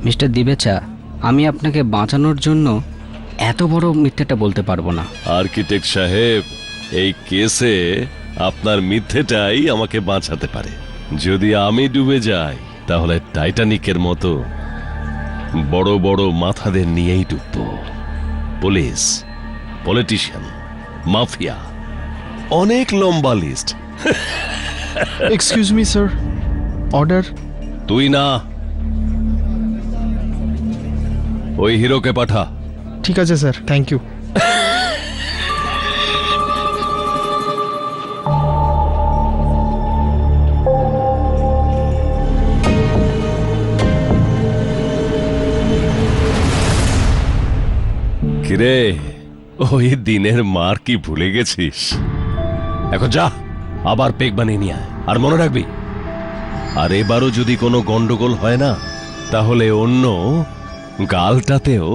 Mister দিবেচা, আমি আপনাকে বাঁচানোর জন্য এত বড় মিথ্যেটা বলতে পারবো না। আর্কিটেক্ট সাহেব, এই কেসে আপনার মিথ্যেটাই আমাকে বাঁচাতে পারে। যদি আমি ডুবে যাই তাহলে টাইটানিকের মতো বড় বড় মাথাদের নিয়েই ডুবব। পুলিশ, পলিটিশিয়ান, মাফিয়া, অনেক লম্বা list. Excuse me sir, order. তুই না, ওই হিরোকে পাঠা। ঠিক আছে স্যার, থ্যাংক ইউ। কিরে, ওই দিনের মার কি ভুলে গেছিস? এখন যা, আবার পেক বানিয়ে নিয়ে আয়। আর মনে রাখবি, আর এবারও যদি কোনো গন্ডগোল হয় না, তাহলে অন্য গালটাতেও।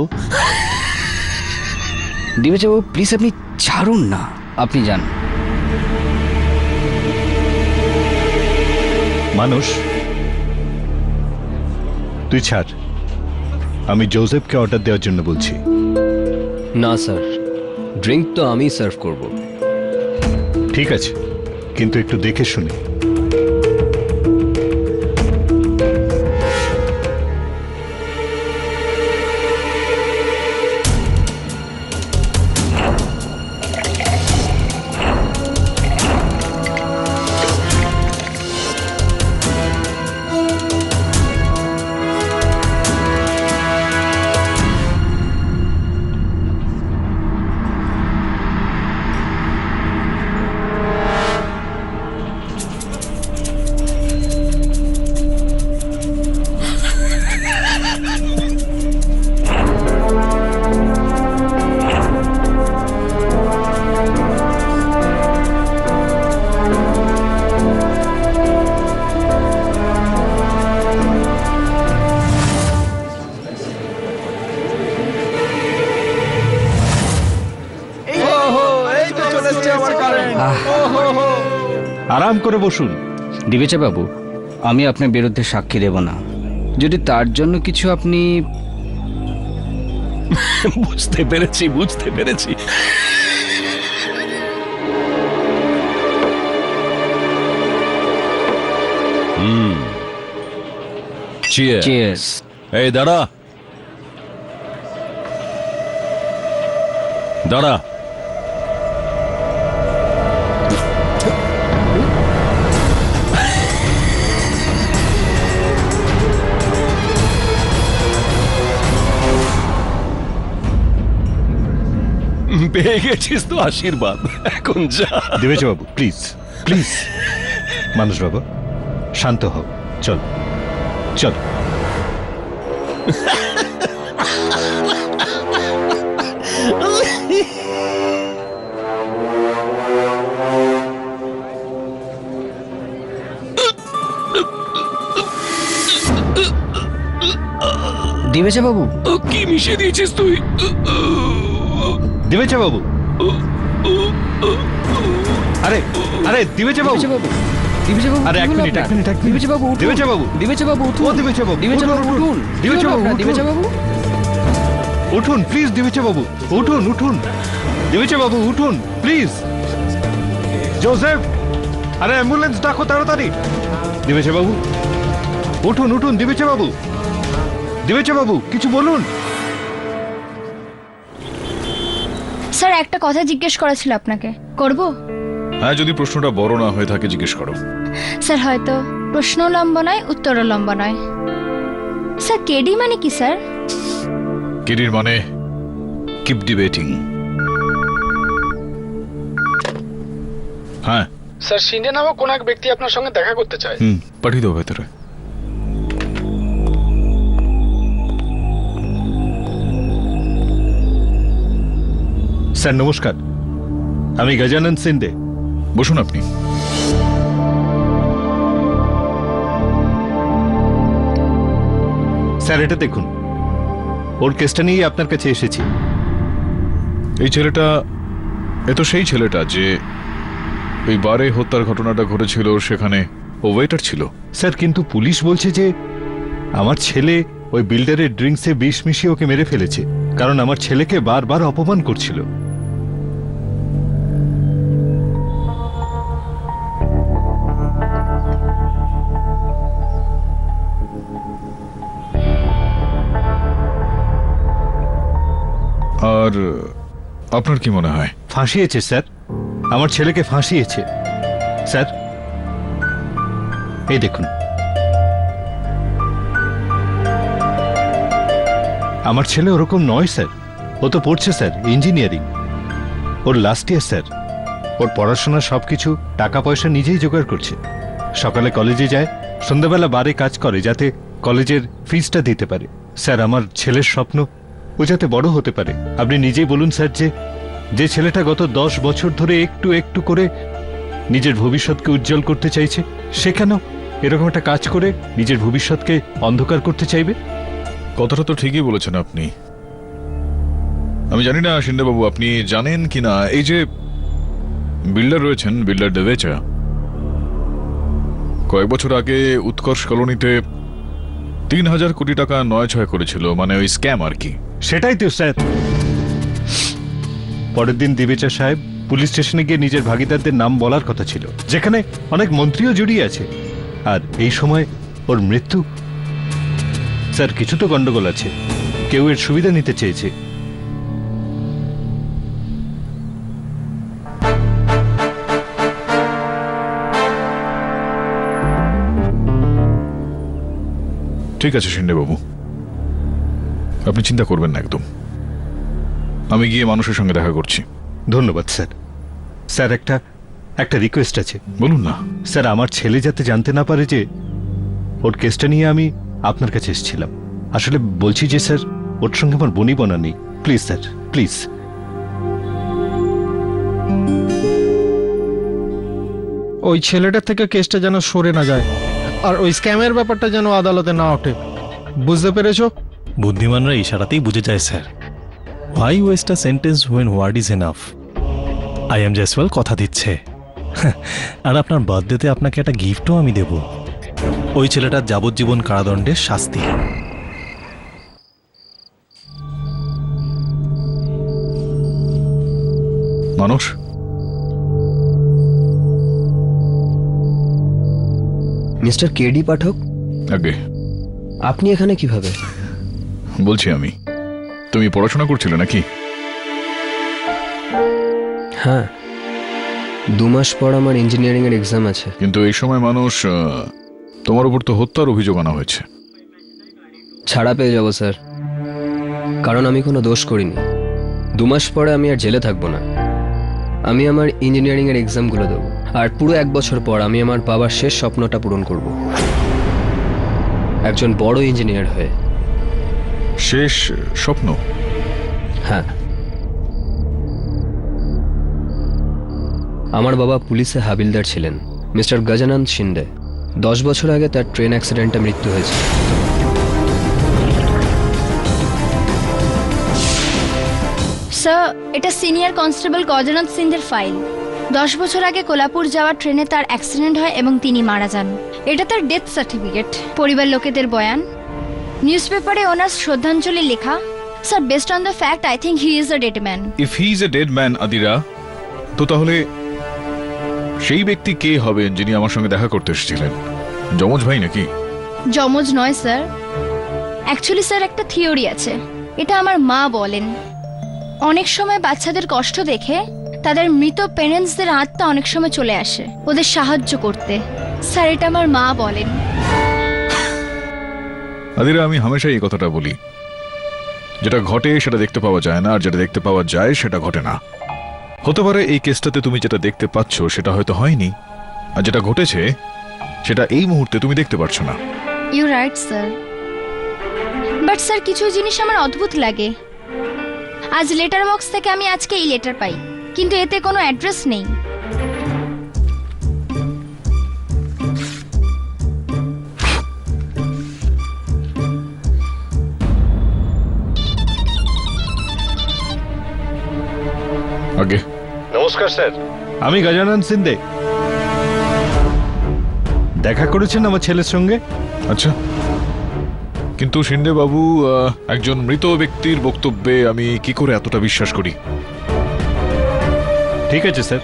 দিবেচাবাবু প্লিজ, আপনি ছাড়ুন না, আপনি যান। মানুষ, তুই ছাড়। আমি জোসেফকে অর্ডার দেওয়ার জন্য বলছি। না স্যার, ড্রিঙ্ক তো আমি সার্ভ করব। ঠিক আছে, কিন্তু একটু দেখে শুনে। আরাম করে বসুন। দিবেচাবাবু, আমি আপনার বিরুদ্ধে সাক্ষী দেব না, যদি তার জন্য কিছু আপনি। বুঝতে পেরেছি, বুঝতে পেরেছি। Cheers. Cheers. এই দাঁড়া, দাঁড়া। পেয়ে গেছিস তো আশীর্বাদ, এখন যা। দেবেশ বাবু, প্লিজ প্লিজ। মানুষ বাবু, শান্ত হও। চল চল। দিবেচাবাবু, কি মিশিয়ে দিয়েছিস তুই? দিবেশ বাবু, আরে আরে দিবেশ বাবু, দিবেচাবাবু, দিবেচাবাবু, আরে এক মিনিট, এক মিনিট, এক মিনিট। দিবেচাবাবু, দিবেশবাবু, দিবেচাবাবু, ও দিবেশবাবু, দিবেচাবাবু, উঠুন। দিবেশবাবু, দিবেচাবাবু, উঠুন প্লিজ। দিবেশ বাবু, উঠুন উঠুন। দিবেশ বাবু, উঠুন প্লিজ। জোসেফ, আরে অ্যাম্বুলেন্স ডাকো তাড়াতাড়ি। দিবেশ বাবু, উঠুন উঠুন। দিবেশ বাবু, দিবেশ বাবু, কিছু বলুন। স্যার, একটা কথা জিজ্ঞেস করা ছিল আপনাকে, করব? হ্যাঁ, যদি প্রশ্নটা বড় না হয়ে থাকে জিজ্ঞেস করো। স্যার, হয়তো প্রশ্ন লম্বা নয়, উত্তরও লম্বা নয়। স্যার, কেডি মানে কি স্যার? কেরির মানে কিপ ডিবেটিং। হ্যাঁ স্যার, সিন্ডে নামক কোন এক ব্যক্তি আপনার সঙ্গে দেখা করতে চায়। পাঠিয়ে দেবো ভেতরে। স্যার নমস্কার, আমি গজানন সিন্ডে। বসুন আপনি। স্যার এটা দেখুন, ওর কেসটা নিয়ে আপনার কাছে এসেছি। এই ছেলেটা, এ তো সেই ছেলেটা যে ওই বারে হত্যার ঘটনাটা ঘটেছিল, সেখানে ও ওয়েটার ছিল। স্যার কিন্তু পুলিশ বলছে যে আমার ছেলে ওই বিল্ডারের ড্রিঙ্কসে বিষ মিশিয়ে ওকে মেরে ফেলেছে, কারণ আমার ছেলেকে বারবার অপমান করছিল। আর আপনার কি মনে হয়? ফাঁসিয়েছে স্যার, আমার ছেলেকে ফাঁসিয়েছে স্যার। এই দেখুন, আমার ছেলে ওরকম নয় স্যার। ও তো পড়ছে স্যার ইঞ্জিনিয়ারিং, ওর লাস্ট ইয়ার স্যার। ওর পড়াশোনার সবকিছু টাকা পয়সা নিজেই জোগাড় করছে। সকালে কলেজে যায়, সন্ধ্যাবেলা বারে কাজ করে যাতে কলেজের ফিসটা দিতে পারে। স্যার, আমার ছেলের স্বপ্ন ও যাতে বড় হতে পারে। আপনি নিজেই বলুন স্যার, যে ছেলেটা গত 10 বছর ধরে একটু একটু করে নিজের ভবিষ্যৎকে উজ্জ্বল করতে চাইছে, সে কেন এরকম একটা কাজ করে নিজের ভবিষ্যৎকে অন্ধকার করতে চাইবে? কথাটা তো ঠিকই বলেছেন আপনি। আমি জানি না শিন্ডে বাবু আপনি জানেন কিনা, এই যে বিল্ডার রয়েছেন, বিল্ডার দেবেচা, কয়েক বছর আগে উৎকর্ষ কলোনিতে 3,000 কোটি টাকা নয়-ছয় করেছিল, মানে ওই স্ক্যাম আর কি। সেটাই তো স্যার। পরের দিন দিবেচা সাহেব পুলিশ স্টেশনে গিয়ে নিজের ভাগিদারদের নাম বলার কথা ছিল, যেখানে অনেক মন্ত্রীও জড়িয়ে আছে। আর এই সময় ওর মৃত্যু। স্যার, কিছু তো গন্ডগোল আছে, কেউ এর সুবিধা নিতে চেয়েছে। ঠিক আছে শিন্ডে বাবু, আপনি চিন্তা করবেন না একদম। আমি গিয়ে মানুষের সঙ্গে দেখা করছি। ধন্যবাদ স্যার। স্যার, একটা রিকোয়েস্ট আছে। বলুন না। স্যার, আমার ছেলে যাতে জানতে না পারে যে ওর কেসটা নিয়ে আমি আপনার কাছে এসেছিলাম। আসলে বলছি যে স্যার, ওর সঙ্গে আমার বনি বনা নেই। Please sir, please. ওই ছেলেটার থেকে কেসটা যেন সরে না যায়, আর ওই স্ক্যামের ব্যাপারটা যেন আদালতে না ওঠে। বুঝতে পেরেছো? বুদ্ধিমানরা ইশারাতেই বুঝে যায় sir. Why waste a sentence when word is enough. I am Jaiswal কথা দিচ্ছে। আর আপনার বার্থডেতে আপনাকে একটা গিফটও আমি দেব। ওই ছেলেটার যাবজ্জীবন কারাদণ্ডের শাস্তি। মানুষ, মিস্টার কেডি পাঠক, আগে আপনি এখানে কিভাবে? বলছি আমি, তুমি পড়াশোনা করছিলে নাকি? হ্যাঁ, 2 মাস পর আমার ইঞ্জিনিয়ারিং এর এক্সাম আছে। কিন্তু এই সময় মানুষ, তোমার উপর তো হত্যার অভিযোগ আনা হয়েছে। ছাড়া পেয়ে যাব স্যার, কারণ আমি কোনো দোষ করিনি। 2 মাস পরে আমি আর জেলে থাকবো না। আমি আমার ইঞ্জিনিয়ারিং এর এক্সামগুলো দেবো, আর পুরো 1 বছর পর আমি আমার বাবার শেষ স্বপ্নটা পূরণ করব, একজন বড় ইঞ্জিনিয়ার হয়ে। শেষ স্বপ্ন? হ্যাঁ, আমার বাবা পুলিশে হাবিলদার ছিলেন, মিস্টার গজানন্দ শিন্ডে। 10 বছর আগে তার ট্রেন অ্যাক্সিডেন্টে মৃত্যু হয়েছে। স্যার, এটা সিনিয়র কনস্টেবল গজানন্দ সিংহের ফাইল। 10 বছর আগে কোলাপুর যাওয়ার ট্রেনে তার অ্যাক্সিডেন্ট হয় এবং তিনি মারা যান। এটা তার ডেথ সার্টিফিকেট, পরিবার লোকেদের বয়ান, নিউজ পেপারে ওনার শ্রদ্ধাঞ্জলি লেখা। Sir, based on the fact I think he is a dead man. If he is a dead man আদিরা, তো তাহলে সেই ব্যক্তি কে হবেন যিনি আমার সঙ্গে দেখা করতে এসেছিলেন? যমজ ভাই নাকি? যমজ নয় স্যার। অ্যাকচুয়ালি স্যার, একটা থিওরি আছে, এটা আমার মা বলেন। অনেক সময় বাচ্চাদের কষ্ট দেখে তাদের মৃত প্যারেন্টসদের আত্মা অনেক সময় চলে আসে ওদের সাহায্য করতে। স্যার, এটা আমার মা বলেন। আদিরা, আমি হামেশাই এই কথাটা বলি, যেটা ঘটে সেটা দেখতে পাওয়া যায় না, আর যেটা দেখতে পাওয়া যায় সেটা ঘটে না। হতে পারে এই কেসটাতে তুমি যেটা দেখতে পাচ্ছ সেটা হয়তো হয়নি, আর যেটা ঘটেছে সেটা এই মুহূর্তে তুমি দেখতে পাচ্ছ না। You right sir. But sir, কিছু জিনিস আমার অদ্ভুত লাগে। আজ লেটার বক্স থেকে আমি আজকে এই লেটার পাই, কিন্তু এতে কোনো অ্যাড্রেস নেই। আগে নমস্কার স্যার, আমি গজানন সিন্দে। দেখা করেছেন আমার ছেলের সঙ্গে? আচ্ছা, কিন্তু শিন্ডে বাবু, একজন মৃত ব্যক্তির বক্তব্যে আমি কি করে এতটা বিশ্বাস করি? ঠিক আছে স্যার,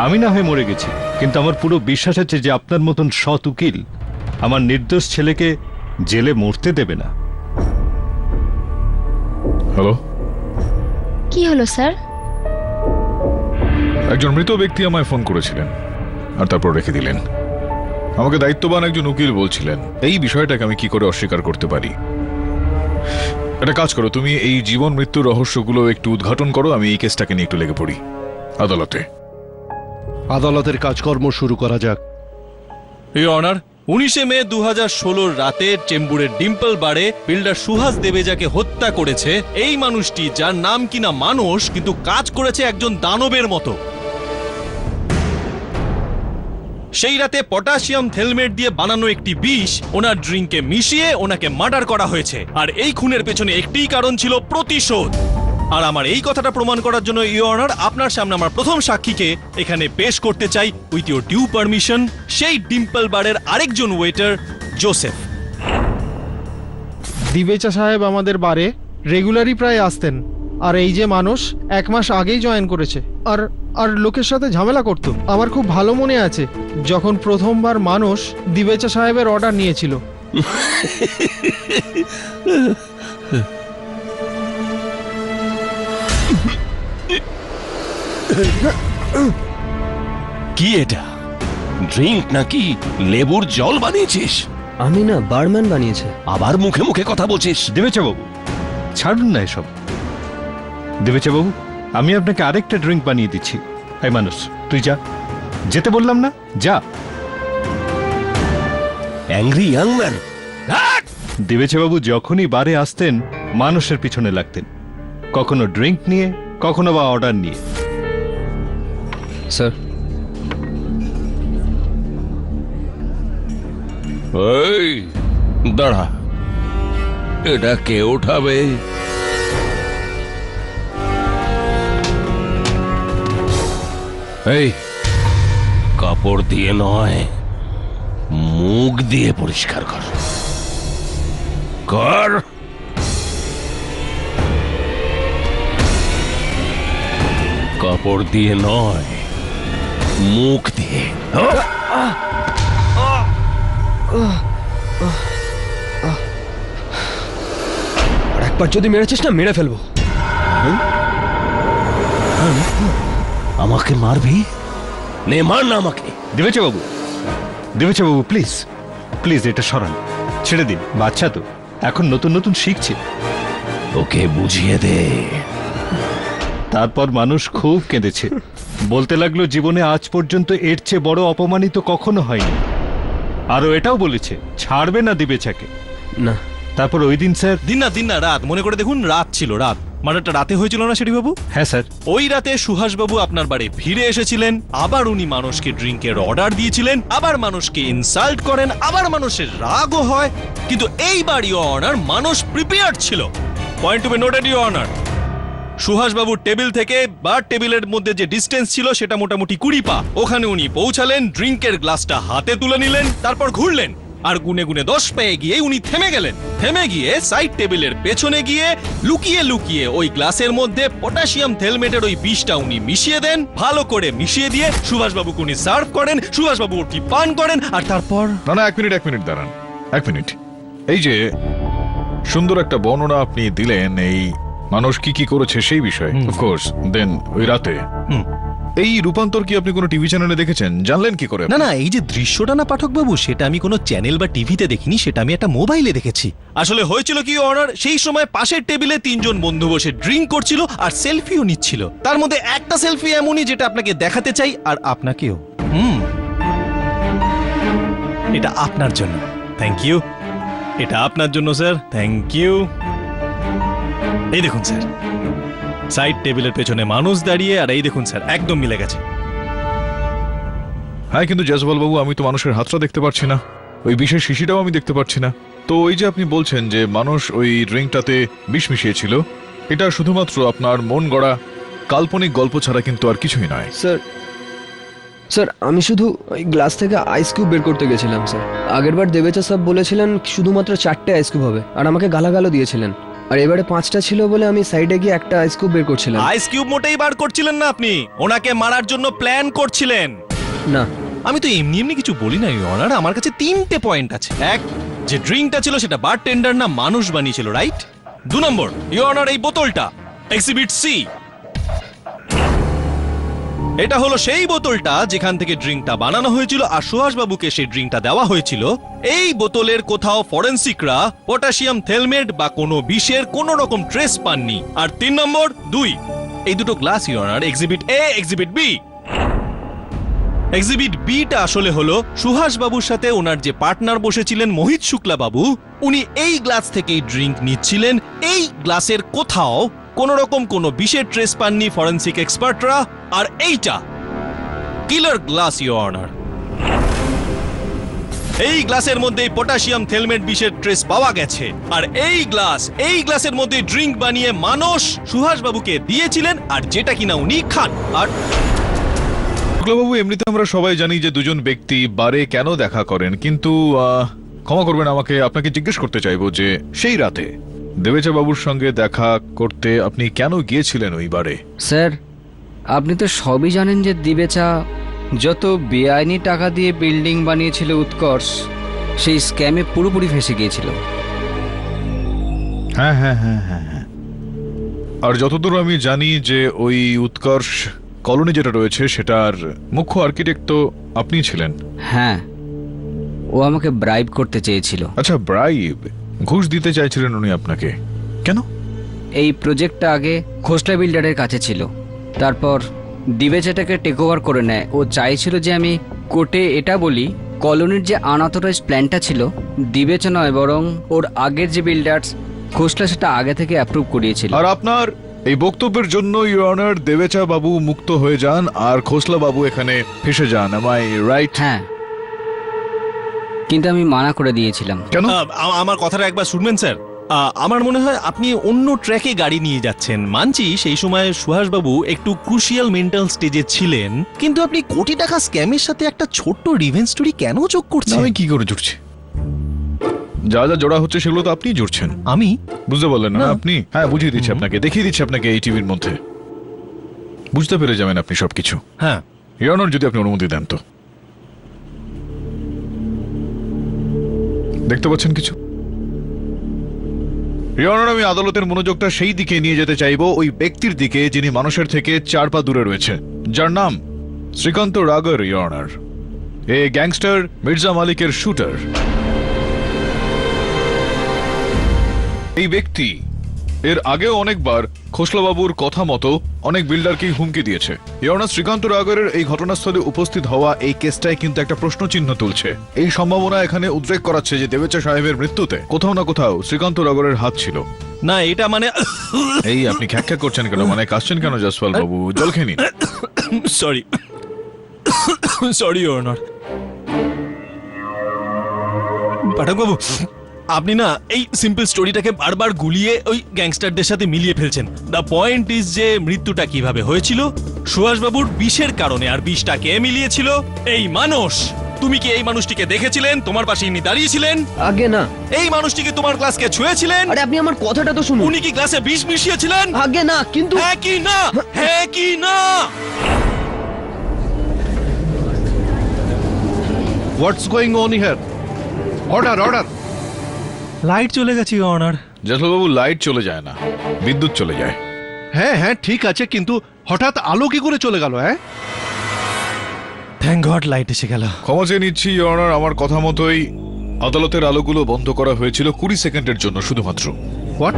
আমি না হয় মরে গেছি, কিন্তু আমার পুরো বিশ্বাস আছে যে আপনার মতন সৎ উকিল আমার নির্দোষ ছেলেকে জেলে মরতে দেবে না। হ্যালো, কি হলো স্যার? একজন মৃত ব্যক্তি আমায় ফোন করেছিলেন আর তারপর রেখে দিলেন। আমাকে দায়িত্ববান একজন উকিল বলছিলেন, এই বিষয়টাকে আমি কি করে অস্বীকার করতে পারি। একটা কাজ করো, তুমি এই জীবন মৃত্যুর রহস্যগুলো একটু উদ্ঘাটন করো, আমি এই কেসটাকে নিয়ে একটু লেগে পড়ি আদালতে। আদালতের কাজকর্ম শুরু করা যাক। ইওর অনার, 19 মে 2016 রাতে চেম্বুরের ডিম্পল বারে বিল্ডার সুহাস দেবেজাকে হত্যা করেছে এই মানুষটি, যার নাম কিনা মানুষ, কিন্তু কাজ করেছে একজন দানবের মতো। সেই রাতে পটাশিয়াম থেলমেট দিয়ে বানানো একটি বিষ ওনার ড্রিঙ্কে মিশিয়ে ওনাকে মার্ডার করা হয়েছে। আর এই খুনের পেছনে একটিই কারণ ছিল প্রতিশোধ। আর আমার এই কথাটা প্রমাণ করার জন্য ইওর অনার, আপনার সামনে আমার প্রথম সাক্ষীকে এখানে পেশ করতে চাই উইথ ইউর ডিউ পারমিশন, সেই ডিম্পল বারের আরেকজন ওয়েটার জোসেফ। দিবেচা সাহেব আমাদের বারে রেগুলারই প্রায় আসতেন। আর এই যে মানুষ 1 মাস আগেই জয়েন করেছে আর আর লোকের সাথে ঝামেলা করতো। আমার খুব ভালো মনে আছে যখন প্রথমবার মানুষ দিবেচা সাহেবের অর্ডার নিয়েছিল। কি এটা, ড্রিঙ্ক নাকি লেবুর জল বানিয়েছিস? আমি না, বারম্যান বানিয়েছে। আবার মুখে মুখে কথা বলছিস? দেবেচা বাবু, ছাড়ুন না এসব। দেবেচা বাবু, আমি আপনাকে আরেকটা ড্রিঙ্ক বানিয়ে দিচ্ছি। এই মানুষ, তুই যা, যেতে বললাম না, যা। Angry young man. দেবেচা বাবু যখনই বারে আসতেন মানুষের পিছনে লাগতেন, কখনো ড্রিঙ্ক নিয়ে, কখনো বা অর্ডার নিয়ে। স্যার, এই দাঁড়া, এটা কে ওঠাবে? এই, কাপড় দিয়ে নয়, মুখ দিয়ে পরিষ্কার কর। কর। কাপড় দিয়ে নয়, মুখ দিয়ে। আর একবার যদি মেরেছিস না, মেরে ফেলবো। আমাকে মারবি? নে, মার না আমাকে। দেবেচা বাবু, দেবেচা বাবু, প্লিজ প্লিজ এটা সরান, ছেড়ে দিন। বাচ্চা তো, এখন নতুন নতুন শিখছে। ওকে বুঝিয়ে দে। তারপর মানুষ খুব কেঁদেছে, বলতে লাগলো জীবনে আজ পর্যন্ত এর চেয়ে বড় অপমানিত কখনো হয়নি। আরও এটাও বলেছে ছাড়বে না দিবেচাকে। না, তারপর ওই দিন স্যার। দিন না রাত, মনে করে দেখুন, রাত ছিল, রাত। মার্ডারটা রাতে হয়েছিল না শেঠি বাবু? হ্যাঁ স্যার। ওই রাতে সুহাস বাবু আপনার বাড়ি ফিরে এসেছিলেন, আবার উনি মানুষকে ড্রিঙ্কের অর্ডার দিয়েছিলেন, আবার মানুষকে ইনসাল্ট করেন, আবার মানুষের রাগও হয়। কিন্তু এইবার ইওর অনার, মানুষ প্রিপেয়ার্ড ছিল। Point to be noted your honour. Suhas বাবুর টেবিল থেকে বার টেবিলের মধ্যে যে ডিস্টেন্স ছিল সেটা মোটামুটি 20 পা। ওখানে উনি পৌঁছালেন, ড্রিঙ্কের গ্লাসটা হাতে তুলে নিলেন, তারপর ঘুরলেন, আর গুনে গুনে 10 পেয়ে গিয়ে উনি থেমে গেলেন। থেমে গিয়ে সাইড টেবিলের পেছনে গিয়ে লুকিয়ে লুকিয়ে ওই গ্লাসের মধ্যে পটাশিয়াম থেলমেটের ওই বিষটা উনি মিশিয়ে দেন। ভালো করে মিশিয়ে দিয়ে সুভাষবাবুকে উনি সার্ভ করেন, সুভাষবাবু ওটি পান করেন, আর তারপর। না, 1 মিনিট দাঁড়ান, 1 মিনিট। এই যে সুন্দর একটা বর্ণনা আপনি দিলেন এই মানুষ কি কি করেছে সেই বিষয়ে, অফকোর্স, দেন ওই রাতে এই রূপান্তর কি আপনি কোনো টিভি চ্যানেলে দেখেছেন? জানলেন কি করে? না, এই যে দৃশ্যটা না পাঠক বাবু, সেটা আমি কোনো চ্যানেল বা টিভিতে দেখিনি, সেটা আমি একটা মোবাইলে দেখেছি। আসলে হয়েছিল কি অনার, সেই সময় পাশের টেবিলে 3 জন বন্ধু বসে ড্রিঙ্ক করছিল আর সেলফিও নিচ্ছিল। তার মধ্যে একটা সেলফি এমনই যেটা আপনাকে দেখাতে চাই, আর আপনাকেও। এটা আপনার জন্য। Thank you. এটা আপনার জন্য স্যার, থ্যাংক ইউ। এই দেখুন স্যার, সাইড টেবিলের পেছনে মানুষ দাঁড়িয়ে, আর এই দেখুন স্যার, একদম মিলে গেছে। হ্যাঁ, কিন্তু জয়সওয়াল বাবু, আমি তো মানুষের হাতটা দেখতে পাচ্ছি না, ওই বিশেষ শিশিটাও আমি দেখতে পাচ্ছি না। তো ওই যে আপনি বলছেন যে মানুষ ওই ড্রিঙ্কটাতে বিষ মিশিয়েছিল, এটা শুধুমাত্র আপনার মন গড়া কাল্পনিক গল্প ছাড়া কিন্তু আর কিছুই নয়। স্যার, স্যার আমি শুধু ওই গ্লাস থেকে আইস কিউব বের করতে গেছিলাম স্যার। আগেরবার দেবেচা স্যার বলেছিলেন শুধুমাত্র 4টে আইস কিউব হবে, আর আমাকে গালাগালও দিয়েছিলেন। আর এবারে 5টা ছিল বলে আমি সাইডে গিয়ে একটা আইস কিউব বের করছিলাম। আইস কিউব মোটেই বার করছিলেন না, আপনি ওনাকে মারার জন্য প্ল্যান করছিলেন। না, আমি তো এমনি এমনি কিছু বলি না ইওর অনার, আমার কাছে 3টে পয়েন্ট আছে। এক, যে ড্রিঙ্কটা ছিল সেটা বারটেন্ডার না মানুষ বানিয়েছিল, রাইট? 2 নম্বর, ইওর অনার এই বোতলটা এক্সিবিট সি, এটা হলো সেই বোতলটা যেখান থেকে ড্রিঙ্কটা বানানো হয়েছিল আর সুহাসবাবুকে সেই ড্রিঙ্কটা দেওয়া হয়েছিল। এই বোতলের কোথাও ফরেন্সিকরা পটাশিয়াম থেলমেট বা কোনো বিষের কোনো রকম ট্রেস পাননি। আর 3 নম্বর, 2, এই দুটো glass your honour, exhibit A, exhibit B. Exhibit বিটা আসলে হলো সুহাসবাবুর সাথে ওনার যে পার্টনার বসেছিলেন মোহিত শুক্লা বাবু, উনি এই গ্লাস থেকেই ড্রিঙ্ক নিচ্ছিলেন। এই গ্লাসের কোথাও কোন রকম কোনো বিষের ট্রেস পাননি ফরেন্সিক এক্সপার্টরা। আর এইটা কিলার গ্লাস ইওর অনার, এই গ্লাসের মধ্যে পটাশিয়াম থেলমেট বিষের ট্রেস পাওয়া গেছে। আর এই গ্লাসের মধ্যে ড্রিঙ্ক বানিয়ে মানুষ সুহাসবাবুকে দিয়েছিলেন, আর যেটা কিনা উনি খান। আর শুক্লাবাবু, এমনিতে আমরা সবাই জানি যে দুজন ব্যক্তি বারে কেন দেখা করেন, কিন্তু ক্ষমা করবেন আমাকে আপনাকে জিজ্ঞেস করতে চাইবো যে সেই রাতে দেবেচা বাবুর সঙ্গে দেখা করতে আপনি কেন গিয়েছিলেন ওই বারে? স্যার, আপনি তো সবই জানেন যে দিবেচা যত বেআইনি টাকা দিয়ে বিল্ডিং বানিয়েছিল উৎকর্ষ, সেই স্ক্যামে পুরোপুরি ফেসে গিয়েছিল। হ্যাঁ হ্যাঁ হ্যাঁ হ্যাঁ হ্যাঁ। আর যতদূর আমি জানি যে ওই উৎকর্ষ কলোনি যেটা রয়েছে সেটার মুখ্য আর্কিটেক্ট তো আপনি ছিলেন। হ্যাঁ, ও আমাকে ব্রাইব করতে চেয়েছিল। আচ্ছা, ব্রাইব, ঘুষ দিতে চাইছিলেন উনি আপনাকে? কেন? এই প্রজেক্টটা আগে খোসলা বিল্ডারের কাছে ছিল, তারপর দিবেচাটাকে টেক ওভার করে নেয়। ও চাইছিল যে আমি কোর্টে এটা বলি কলোনির যে আনঅথরাইজড প্ল্যানটা ছিল দিবেচা নয় বরং ওর আগের যে বিল্ডার্স খোসলা সেটা আগে থেকে অ্যাপ্রুভ করিয়েছিল। আর আপনার এই বক্তব্যের জন্য ইওর অনার দেবেচা বাবু মুক্ত হয়ে যান আর খোসলা বাবু এখানে ফেসে যান, am I right? হ্যাঁ, কিন্তু আমি মানা করে দিয়েছিলাম। কেন? আমার কথাটা একবার শুনবেন স্যার। আমার মনে হয় আপনি অন্য ট্র্যাকে গাড়ি নিয়ে যাচ্ছেন। মানছি সেই সময় সুহাসবাবু একটু ক্রুশিয়াল মেন্টাল স্টেজে ছিলেন, কিন্তু আপনি কোটি টাকা স্ক্যামের সাথে একটা ছোট্ট রিভেঞ্জ স্টোরি কেন যোগ করছেন? আমি কি করে জুড়ছি? যা যা জোড়া হচ্ছে সেগুলো তো আপনি জুড়ছেন। আমি বুঝতে পারলেন না আপনি? হ্যাঁ, বুঝিয়ে দিচ্ছি আপনাকে, দেখিয়ে দিচ্ছি আপনাকে এই টিভির মধ্যে, বুঝতে পেরে যাবেন আপনি সবকিছু। হ্যাঁ, ইওর অনার যদি আপনি অনুমতি দেন তো। দেখতে পাচ্ছেন কিছু? ইওর অনার, আমি আদালতের মনোযোগটা সেই দিকে নিয়ে যেতে চাইবো, ওই ব্যক্তির দিকে যিনি মানুষের থেকে 4 পা দূরে রয়েছে, যার নাম Srikanth Ragar. Your honour, a gangster Mirza মালিকের শুটার। এই ব্যক্তি এর আগেও অনেকবার খোসলাবাবুর কথা মতো অনেক বিল্ডারকেই হুমকি দিয়েছে। ইওর অনার, শ্রীকান্ত রাগরের এই ঘটনাস্থলে উপস্থিত হওয়া এই কেসটায় কিন্তু একটা প্রশ্ন চিহ্ন তুলছে। এই সম্ভাবনা এখানে উদ্রেক করাচ্ছে যে দেবেচা সাহেবের মৃত্যুতে কোথাও না কোথাও শ্রীকান্ত রাগরের হাত ছিল। না এটা মানে এই আপনি খ্যাক করছেন কেন, মানে কাশছেন কেন জসপাল বাবু? জল খেয়ে নিন। Sorry sorry your honour. Pathak babu, আপনি না এই সিম্পল স্টোরিটাকে বারবার গুলিয়ে ওই গ্যাংস্টারদের সাথে মিলিয়ে ফেলছেন। দ্য পয়েন্ট ইজ যে মৃত্যুটা কিভাবে হয়েছিল সুহাসবাবুর বিষের কারণে, আর বিষটা কে মিলিয়েছিল? এই মানুষ। তুমি কি এই মানুষটিকে দেখেছিলেন? তোমার পাশে ইনি দাঁড়িয়েছিলেন। আগে না। এই মানুষটিকে তোমার গ্লাসকে ছুঁয়েছিলেন। আরে আপনি আমার কথাটা তো শুনুন। উনি কি গ্লাসে বিষ মিশিয়েছিলেন? আগে না, কিন্তু হ্যাঁ কি না? হ্যাঁ কি না? What's going on here? Order, order. Light চলে গেছে your honour. Jaspal Babu, light চলে যায় না, বিদ্যুৎ চলে যায়। হ্যাঁ হ্যাঁ ঠিক আছে, কিন্তু হঠাৎ আলো কি করে চলে গেল? হ্যাঁ, থ্যাংক গড লাইট এসে গেল। ক্ষমা চেয়ে নিচ্ছি ইওর অনার, আমার কথা মতোই আদালতের আলোগুলো বন্ধ করা হয়েছিল 20 সেকেন্ডের জন্য শুধুমাত্র। What?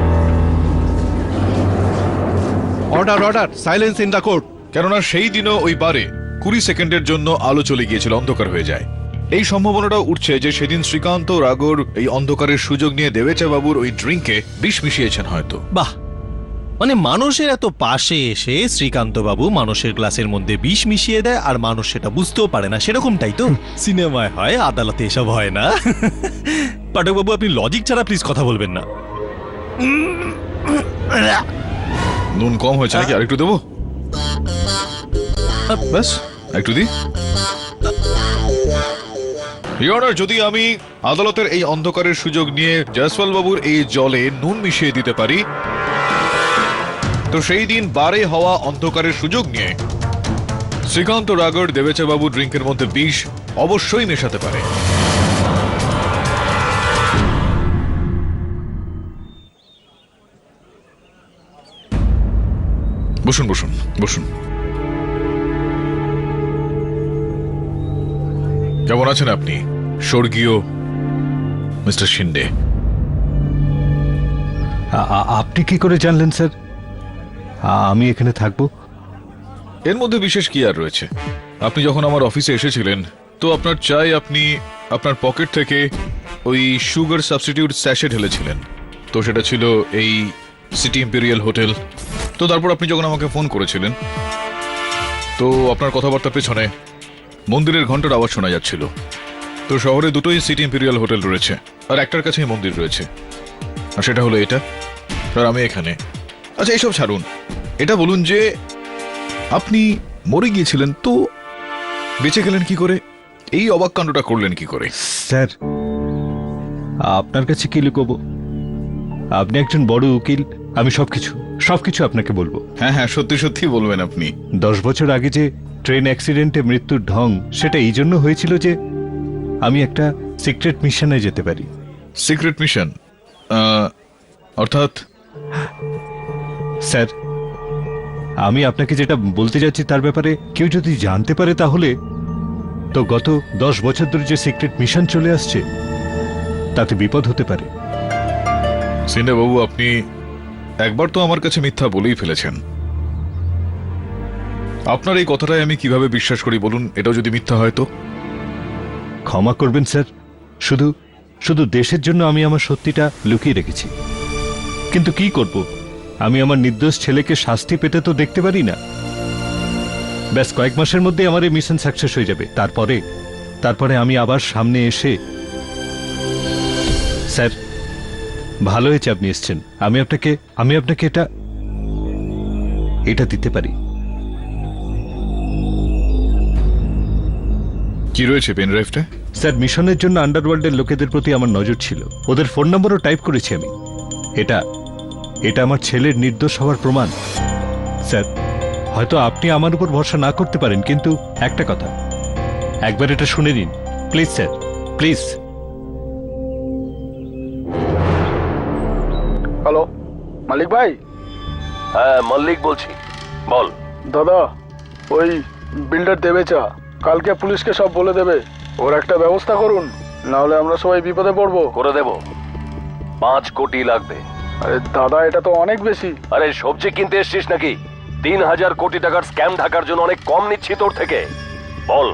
Order, order, silence in the court. কেননা সেই দিনও ওই বারে 20 সেকেন্ডের জন্য আলো চলে গিয়েছিল, অন্ধকার হয়ে যায়। এই সম্ভাবনাটাও উঠছে যে সেদিন শ্রীকান্ত রাগর এই অন্ধকারের সুযোগ নিয়ে দেবেচা বাবুর ওই ড্রিঙ্কে বিষ মিশিয়েছেন হয়তো। বাহ, মানে মানুষের এত পাশে এসে শ্রীকান্ত বাবু মানুষের গ্লাসের মধ্যে বিষ মিশিয়ে দেয় আর মানুষ সেটা বুঝতেও পারে না, সেরকমটাই তো সিনেমায় হয়, আদালতে এসব হয় না। পাঠক বাবু, আপনি লজিক ছাড়া প্লিজ কথা বলবেন না। নুন কম হয়েছে নাকি? আরেকটু দেবো? ব্যাস, একটু দি ইওর অনার, যদি আমি আদালতের এই অন্ধকারের সুযোগ নিয়ে জয়সওয়াল বাবুর এই জলে নুন মিশিয়ে দিতে পারি, তো সেই দিন বারে হওয়া অন্ধকারের সুযোগ নিয়ে শ্রীকান্ত রাগড় দেবেচা বাবুর ড্রিঙ্কের মধ্যে বিষ অবশ্যই মেশাতে পারে। বসুন বসুন বসুন। কেমন আছেন আপনি স্বর্গীয় মিস্টার শিন্ডে? আপনি কি করে জানলেন স্যার আমি এখানে থাকবো? এর মধ্যে বিশেষ কি আর রয়েছে? আপনি যখন আমার অফিসে এসেছিলেন তো আপনার চাই আপনি আপনার পকেট থেকে ওই সুগার সাবস্টিটিউট স্যাশে ঢেলেছিলেন, তো সেটা ছিল এই সিটি ইম্পেরিয়াল হোটেল। তো তারপর আপনি যখন আমাকে ফোন করেছিলেন তো আপনার কথাবার্তার পেছনে মন্দিরের ঘন্টার আওয়াজ শোনা যাচ্ছিল। তো শহরে দুটোই সিটি ইম্পেরিয়াল হোটেল রয়েছে, আর একটার কাছেই মন্দির রয়েছে, আর সেটা হলো এটা, আর আমি এখানে। আচ্ছা এইসব ছাড়ুন, এটা বলুন যে আপনি মরে গিয়েছিলেন তো বেঁচে গেলেন কি করে? এই অবাক কাণ্ডটা করলেন কি করে? স্যার আপনার কাছে কি লুকোবো? আপনি একজন বড় উকিল, আমি সবকিছু আপনাকে বলবো। হ্যাঁ হ্যাঁ, সত্যি সত্যি বলবেন আপনি। 10 বছর আগে যে ট্রেন অ্যাক্সিডেন্টে মৃত্যুর ঢং, সেটা এই জন্য হয়েছিল যে আমি একটা সিক্রেট মিশনে যেতে পারি। সিক্রেট মিশন অর্থাৎ? স্যার আমি আপনাকে যেটা বলতে যাচ্ছি তার ব্যাপারে কেউ যদি জানতে পারে তাহলে তো গত 10 বছর ধরে যে সিক্রেট মিশন চলে আসছে তাতে বিপদ হতে পারে। সিন্ডে বাবু, আপনি একবার তো আমার কাছে মিথ্যা বলেই ফেলেছেন। আপনার এই কথাটাই আমি কিভাবে বিশ্বাস করি বলুন? এটাও যদি মিথ্যা হয় তো? ক্ষমা করবেন স্যার, শুধু দেশের জন্য আমি আমার সত্যিটা লুকিয়ে রেখেছি। কিন্তু কি করব, আমি আমার নির্দোষ ছেলেকে শাস্তি পেতে তো দেখতে পারি না। ব্যাস কয়েক মাসের মধ্যে আমার এই মিশন সাকসেস হয়ে যাবে। তারপরে আমি আবার সামনে এসে, স্যার ভালো হয়েছে আপনি এসেছেন। আমি আপনাকে এটা দিতে পারি। কি রয়েছে পেন ড্রাইভটা? স্যার মিশনের জন্য আন্ডারওয়ার্ল্ডের লোকেদের প্রতি আমার নজর ছিল, ওদের ফোন নম্বরও টাইপ করেছি আমি। এটা আমার ছেলের নির্দোষ হওয়ার প্রমাণ। স্যার হয়তো আপনি আমার উপর ভরসা না করতে পারেন, কিন্তু একটা কথা, একবার এটা শুনে নিন প্লিজ স্যার, প্লিজ। হ্যালো মালিক ভাই? হ্যাঁ মল্লিক বলছি, বল। দাদা ওই বিল্ডার দেবেচা কালকে পুলিশকে সব বলে দেবে, ওর একটা ব্যবস্থা করুন, না হলে আমরা সবাই বিপদে পড়বো। করে দেব, 5 কোটি লাগবে। আরে দাদা এটা তো অনেক বেশি। আরে সবজি কিনতে এসছিস নাকি? 3000 কোটি টাকার স্ক্যাম ঢাকার জন্য অনেক কম নিচ্ছি তোর থেকে, বল।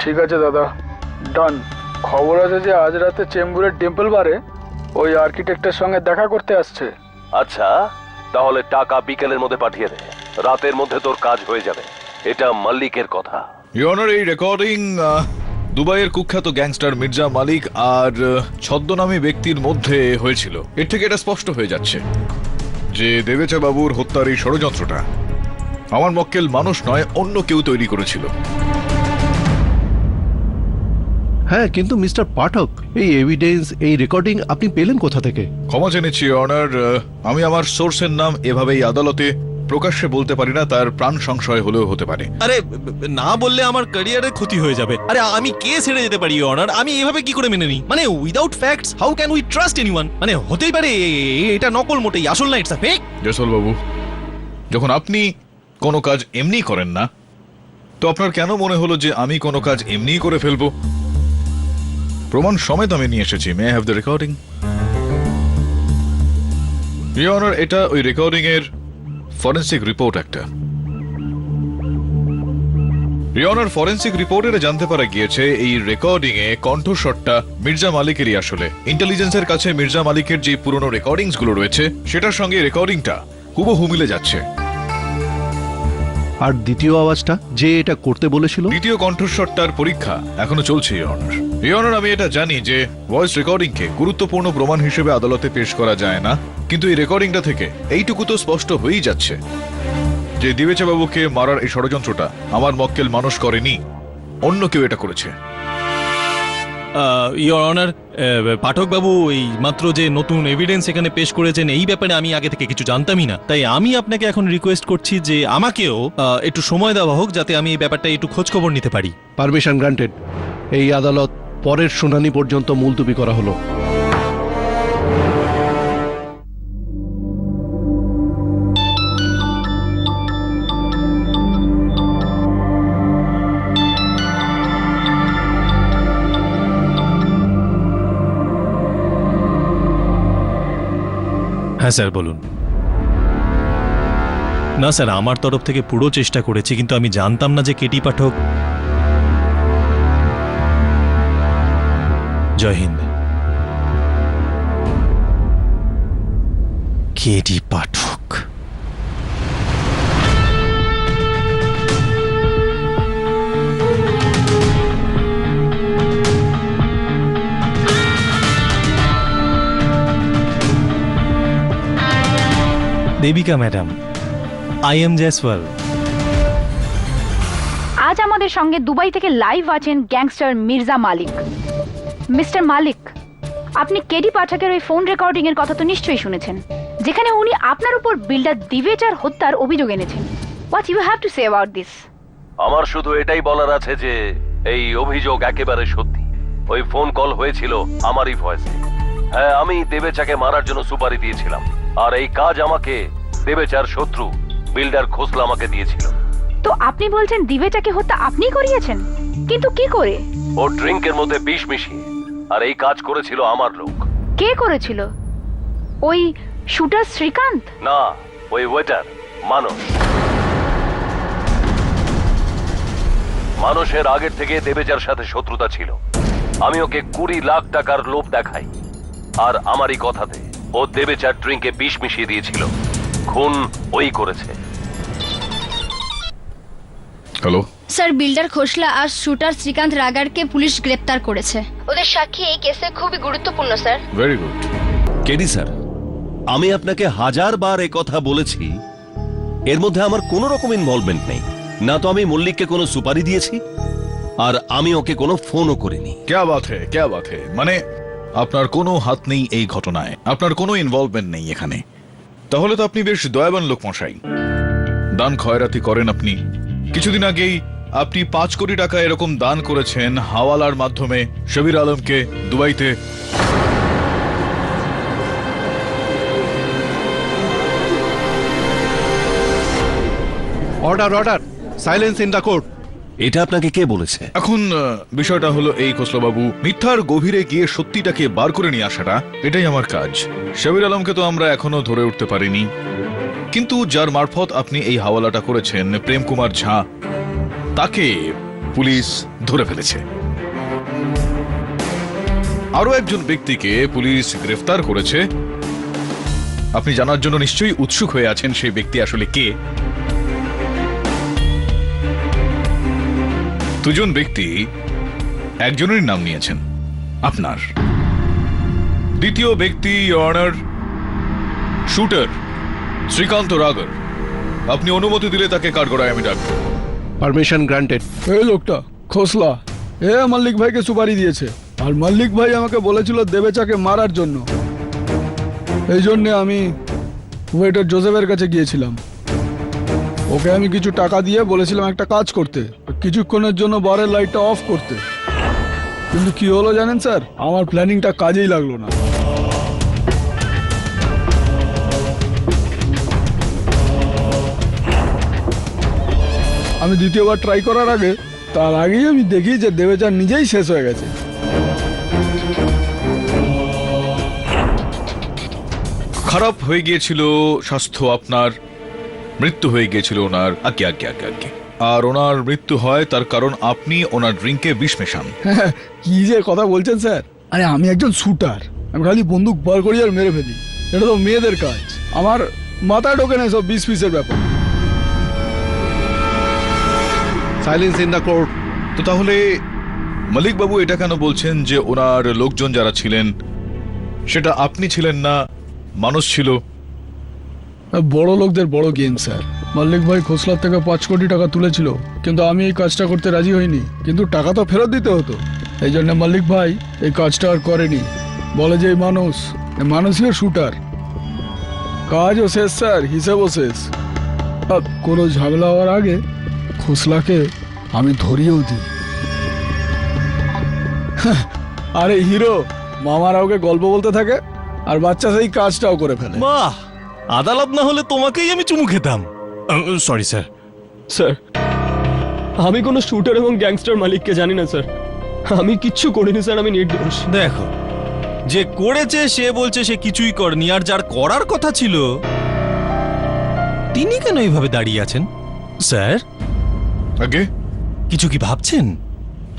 ঠিক আছে দাদা, ডান। খবর আছে যে আজ রাতে চেম্বুরের টেম্পল বারে ওই আর্কিটেক্টের সঙ্গে দেখা করতে আসছে। আচ্ছা তাহলে টাকা বিকেলের মধ্যে পাঠিয়ে দে, রাতের মধ্যে তোর কাজ হয়ে যাবে। এটা মল্লিকের কথা। ইওর অনার, এই রেকর্ডিং দুবাইয়ের কুখ্যাত গ্যাংস্টার মির্জা মালিক আর ছদ্মনামী ব্যক্তির মধ্যে হয়েছিল। এর থেকে এটা স্পষ্ট হয়ে যাচ্ছে যে দেবেচা বাবুর হত্যার এই ষড়যন্ত্রটা আমার মক্কেল মানুষ নয়, অন্য কেউ তৈরি করেছিল। হ্যাঁ কিন্তু মিস্টার পাঠক, এই এভিডেন্স, এই রেকর্ডিং আপনি পেলেন কোথা থেকে? ক্ষমা জেনেছি অনার, আমি আমার সোর্সের নাম এভাবেই আদালতে প্রকাশ্যে বলতে পারি না, তার প্রাণ সংশয় হলেও হতে পারে। আরে না বললে আমার ক্যারিয়ারের ক্ষতি হয়ে যাবে। আরে আমি কেস হেরে যেতে পারি অনার, আমি এভাবে কি করে মেনে নিই? মানে without facts how can we trust anyone? মানে হতেই পারে এটা নকল, মোটেই আসল না, ইটস আ ফেক। জয়সওয়াল বাবু, যখন আপনি কোনো কাজ এমনি করেন না, তো আপনার কেন মনে হলো যে আমি কোনো কাজ এমনিই করে ফেলবো? প্রমাণ সমেত আমি নিয়ে এসেছি। May I have the recording? Your honour, এটা ওই রেকর্ডিং এর ফরেন্সিক রিপোর্ট একটা। ইওর অনার, ফরেন্সিক রিপোর্টে জানতে পারা গিয়েছে এই রেকর্ডিং এ কণ্ঠস্বরটা মির্জা মালিকেরই আসলে। ইন্টেলিজেন্সের কাছে মির্জা মালিকের যে পুরনো রেকর্ডিংস গুলো রয়েছে সেটার সঙ্গে রেকর্ডিংটা হুবহু মিলে যাচ্ছে। আর দ্বিতীয় আওয়াজটা যে এটা করতে বলেছিল, দ্বিতীয় কণ্ঠস্বরটার পরীক্ষা এখনো চলছে ইওর অনার। ইওর অনার, আমি এটা জানি যে ভয়েস রেকর্ডিংকে গুরুত্বপূর্ণ প্রমাণ হিসেবে আদালতে পেশ করা যায় না, কিন্তু এই রেকর্ডিংটা থেকে এইটুকু তো স্পষ্ট হয়েই যাচ্ছে যে দিবেচা বাবুকে মারার এই ষড়যন্ত্রটা আমার মক্কেল মানুষ করেনি, অন্য কেউ এটা করেছে। ইয়োর অনার, পাঠক বাবু এই মাত্র যে নতুন এভিডেন্স এখানে পেশ করেছেন এই ব্যাপারে আমি আগে থেকে কিছু জানতামই না, তাই আমি আপনাকে এখন রিকোয়েস্ট করছি যে আমাকেও একটু সময় দেওয়া হোক যাতে আমি এই ব্যাপারটা একটু খোঁজ খবর নিতে পারি। Permission granted. এই আদালত পরের শুনানি পর্যন্ত মুলতবি করা হলো। হ্যাঁ স্যার বলুন। না স্যার, আমার তরফ থেকে পুরো চেষ্টা করেছি, কিন্তু আমি জানতাম না যে KT Pathak. Jai Hind. KT Pathak. Devika madam, I am Jaiswal. আজ আমাদের সঙ্গে দুবাই থেকে লাইভ আছেন গ্যাংস্টার মির্জা মালিক। মিস্টার মালিক, আপনি কেডি পাঠকের ওই ফোন রেকর্ডিং এর কথা তো নিশ্চয়ই শুনেছেন, যেখানে উনি আপনার উপর বিল্ডার দিবেচার হত্যার অভিযোগ এনেছেন। What you have to say about this? আমার শুধু এটাই বলার আছে যে এই অভিযোগ একেবারে সত্যি। ওই ফোন কল হয়েছিল আমারই ভয়েসে। হ্যাঁ, আমি দেবেচাকে মারার জন্য সুপারি দিয়েছিলাম, আর এই কাজ আমাকে দেবেচার শত্রু বিল্ডার খোসলা আমাকে দিয়েছিল। তো আপনি বলছেন দিবেচাকে হত্যা আপনিই করিয়েছেন? কিন্তু কি করে? ও ড্রিঙ্কের মধ্যে বিষ মিশিয়ে, আর এই কাজ করেছিল আমার লোক। কে করেছিল? ওই শুটার শ্রীকান্ত? না, ওই ওয়েটার মানুষ। মানুষের আগের থেকে দেবেচার সাথে শত্রুতা ছিল। আমি ওকে 20 লাখ টাকার লোভ দেখাই, আর আমারই কথাতে ও দেবেচার ড্রিঙ্কে বিষ মিশিয়ে দিয়েছিল। খুন ওই করেছে। হ্যালো স্যার, বিল্ডার খোসলা আর শুটার শ্রীকান্ত রাগারকে পুলিশ গ্রেপ্তার করেছে। ওদের সাক্ষী এই কেসে খুবই গুরুত্বপূর্ণ স্যার। Very good. কেডি স্যার, আমি আপনাকে 1000 বার এ কথা বলেছি, এর মধ্যে আমার কোনো রকম ইনভলভমেন্ট নেই। না তো আমি মল্লিককে কোনো সুপারি দিয়েছি, আর আমি ওকে কোনো ফোনও করিনি। ক্যা বাত হে, মানে আপনার কোনো হাত নেই এই ঘটনায়, আপনার কোনো ইনভলভমেন্ট নেই এখানে। তাহলে তো আপনি বেশ দয়াবান লোক মশাই। দান খয়রাতি করেন আপনি। কিছুদিন আগেই আপনি 5 কোটি টাকা এরকম দান করেছেন হাওয়ালার মাধ্যমে শবির আলমকে দুবাইতে। Order order, silence in the court. এটা আপনাকে কে বলেছে? এখন বিষয়টা হলো এই খোসলাবাবু, মিথ্যার গভীরে গিয়ে সত্যিটাকে বার করে নিয়ে আসাটা এটাই আমার কাজ। শবির আলমকে তো আমরা এখনো ধরে উঠতে পারিনি, কিন্তু যার মারফত আপনি এই হাওয়ালাটা করেছেন, প্রেম কুমার ঝা, তাকে পুলিশ ধরে ফেলেছে। আরো একজন ব্যক্তিকে পুলিশ গ্রেফতার করেছে। আপনি জানার জন্য নিশ্চয়ই উৎসুক হয়ে আছেন সেই ব্যক্তি আসলে কে। দুজন ব্যক্তি একজনের নাম নিয়েছেন, আপনার। দ্বিতীয় ব্যক্তি অনার শুটার শ্রীকান্ত রাগর। আপনি অনুমতি দিলে তাকে কাঠগড়ায় আমি ডাকবো। Permission granted. এই লোকটা খোসলা, এ মল্লিক ভাইকে সুপারি দিয়েছে, আর মল্লিক ভাই আমাকে বলেছিল দেবেচাকে মারার জন্য। এই জন্যে আমি ওয়েটার জোসেফের কাছে গিয়েছিলাম। ওকে আমি কিছু টাকা দিয়ে বলেছিলাম একটা কাজ করতে, কিছুক্ষণের জন্য বারের লাইটটা অফ করতে। কিন্তু কি হলো জানেন স্যার, আমার প্ল্যানিংটা কাজেই লাগলো না। আমি দ্বিতীয়বার ট্রাই করার আগে, তার আগেই আমি দেখি যে দেবেচার নিজেই শেষ হয়ে গেছে। খারাপ হয়ে গিয়েছিল স্বাস্থ্য আপনার, মৃত্যু হয়ে গিয়েছিল ওনার। আজ্ঞে। আর ওনার মৃত্যু হয় তার কারণ আপনি ওনার ড্রিঙ্কে বিষ মেশান। কি যে কথা বলছেন স্যার, আরে আমি একজন শুটার, আমি খালি বন্দুক বার করি আর মেরে ফেলি। এটা তো মেয়েদের কাজ, আমার মাথায় ঢোকে না সব 20 পিসের ব্যাপার। Silence in the court. তো তাহলে মল্লিক বাবু এটা কেন বলছেন যে ওনার লোকজন যারা ছিলেন সেটা আপনি ছিলেন না, মানুষ ছিল? বড় লোকদের বড় গেম স্যার। মাল্লিক ভাই খোসলার থেকে 5 কোটি টাকা তুলেছিল, কিন্তু আমি এই কাজটা করতে রাজি হইনি। কিন্তু টাকা তো ফেরত দিতে হতো, এই জন্য মাল্লিক ভাই এই কাজটা আর করেনি। বলে যে এই মানুষই শুটার। কাজও শেষ স্যার, হিসেবও শেষ। কোনো ঝামেলা হওয়ার আগে খোসলাকে আমি ধরিয়েও দিই। আরে হিরো মামারা ওকে গল্প বলতে থাকে আর বাচ্চা সেই কাজটাও করে ফেলে। বাহ, আদালত না হলে তোমাকেই আমি চুমু খেতাম। Sorry sir. স্যার, আমি কোনো শুটার এবং গ্যাংস্টার মালিককে জানি না স্যার। আমি কিচ্ছু করিনি স্যার, আমি নির্দোষ। দেখো, যে করেছে সে বলছে সে কিছুই করেনি, আর যার করার কথা ছিল তিনি কেন এইভাবে দাঁড়িয়ে আছেন? স্যার, আগে কিছু কি ভাবছেন?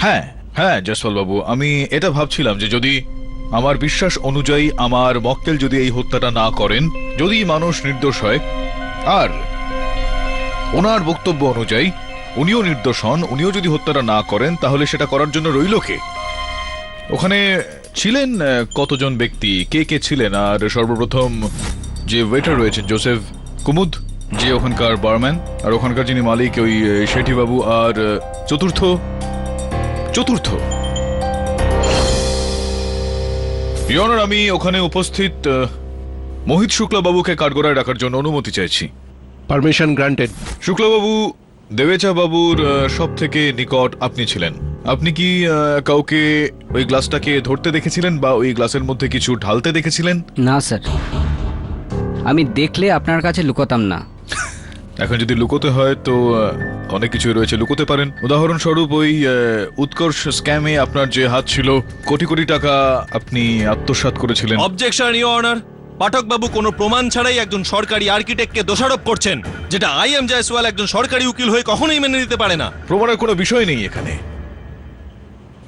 হ্যাঁ হ্যাঁ জয়সওয়াল বাবু, আমি এটা ভাবছিলাম যে যদি আমার বিশ্বাস অনুযায়ী আমার মক্কেল যদি এই হত্যাটা না করেন, যদি মানুষ নির্দোষ হয়, আর ওনার বক্তব্য অনুযায়ী উনিও নির্দোষ হন, উনিও যদি হত্যাটা না করেন, তাহলে সেটা করার জন্য রইল কে? ওখানে ছিলেন কতজন ব্যক্তি, কে কে ছিলেন? আর সর্বপ্রথম যে ওয়েটার রয়েছেন জোসেফ কুমুদ, যে ওখানকার বারম্যান, আর ওখানকার যিনি মালিক ওই শেঠি বাবু, আর চতুর্থ ইয়নার, আমি ওখানে উপস্থিত মোহিত শুক্লাবাবুকে কাঠগড়ায় রাখার জন্য অনুমতি চাইছি। Permission granted. শুক্লাবাবু, দেবেচা বাবুর সব থেকে নিকট আপনি ছিলেন। আপনি কি কাউকে ওই গ্লাসটাকে ধরতে দেখেছিলেন বা ওই গ্লাসের মধ্যে কিছু ঢালতে দেখেছিলেন? না স্যার, আমি দেখলে আপনার কাছে লুকোতাম না। এখন যদি লুকোতে হয় তো অনেক কিছুই রয়েছে, লুকোতে পারেন। উদাহরণস্বরূপ ওই উৎকর্ষ স্ক্যামে আপনার যে হাত ছিল, কোটি কোটি টাকা আপনি আত্মসাৎ করেছিলেন। অবজেকশন ইওর অনার, পাঠক বাবু কোনো প্রমাণ ছাড়াই একজন সরকারি আর্কিটেক্টকে দোষারোপ করছেন, যেটা আই.এম. জয়সওয়াল একজন সরকারি উকিল হয়ে কখনোই মেনে নিতে পারে না। প্রমাণের কোনো বিষয় নেই এখানে।